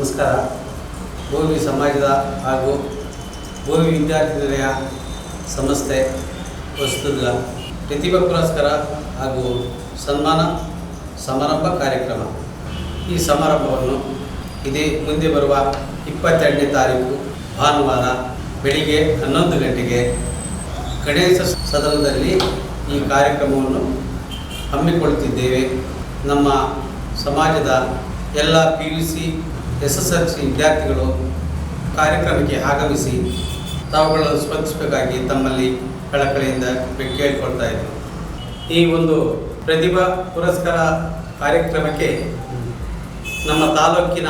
ನಮಸ್ಕಾರ. ಭೋವಿ ಸಮಾಜದ ಹಾಗೂ ಭೋವಿ ವಿದ್ಯಾರ್ಥಿ ನಿಲಯ ಸಂಸ್ಥೆ ಹೊಸದುರ್ಗ ಪ್ರತಿಭಾ ಪುರಸ್ಕಾರ ಹಾಗೂ ಸನ್ಮಾನ ಸಮಾರಂಭ ಕಾರ್ಯಕ್ರಮ. ಈ ಸಮಾರಂಭವನ್ನು ಇದೇ ಮುಂದೆ ಬರುವ 22ನೇ ತಾರೀಕು ಭಾನುವಾರ ಬೆಳಿಗ್ಗೆ 11 ಗಂಟೆಗೆ ಗಣೇಶ ಸದನದಲ್ಲಿ ಈ ಕಾರ್ಯಕ್ರಮವನ್ನು ಹಮ್ಮಿಕೊಳ್ಳುತ್ತಿದ್ದೇವೆ. ನಮ್ಮ ಸಮಾಜದ ಎಲ್ಲ PUC SSLC ವಿದ್ಯಾರ್ಥಿಗಳು ಕಾರ್ಯಕ್ರಮಕ್ಕೆ ಆಗಮಿಸಿ ತಾವುಗಳನ್ನು ಸ್ಪಂದಿಸಬೇಕಾಗಿ ತಮ್ಮಲ್ಲಿ ಕಳಕಳಿಯಿಂದ ಕೇಳಿಕೊಳ್ತಾ ಇದ್ದೇವೆ. ಈ ಒಂದು ಪ್ರತಿಭಾ ಪುರಸ್ಕಾರ ಕಾರ್ಯಕ್ರಮಕ್ಕೆ ನಮ್ಮ ತಾಲೂಕಿನ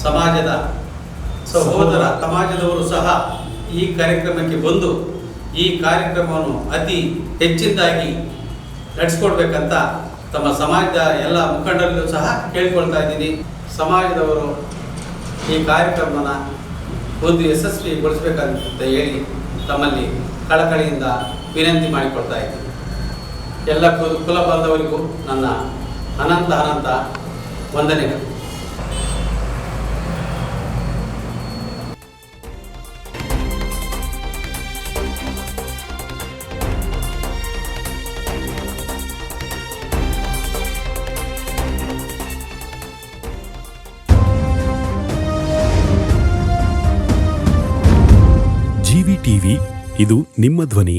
ಸಮಾಜದ ಸಹೋದರ ಸಮಾಜದವರು ಸಹ ಈ ಕಾರ್ಯಕ್ರಮಕ್ಕೆ ಬಂದು ಈ ಕಾರ್ಯಕ್ರಮವನ್ನು ಅತಿ ಹೆಚ್ಚಿನದಾಗಿ ನಡೆಸ್ಕೊಡ್ಬೇಕಂತ ತಮ್ಮ ಸಮಾಜದ ಎಲ್ಲ ಮುಖಂಡರಿಗೂ ಸಹ ಕೇಳಿಕೊಳ್ತಾ ಇದ್ದೀನಿ. ಸಮಾಜದವರು ಈ ಕಾರ್ಯಕ್ರಮನ ಒಂದು ಯಶಸ್ವಿಗೊಳಿಸಬೇಕಂತ ಹೇಳಿ ತಮ್ಮಲ್ಲಿ ಕಳಕಳಿಯಿಂದ ವಿನಂತಿ ಮಾಡಿಕೊಳ್ತಾ ಇದ್ದೀನಿ. ಎಲ್ಲ ಕುಲ ಬಾಂಧವರಿಗೂ ನನ್ನ ಅನಂತ ವಂದನೆಗಳು. ಜಿವಿ ಟಿವಿ, ಇದು ನಿಮ್ಮ ಧ್ವನಿ.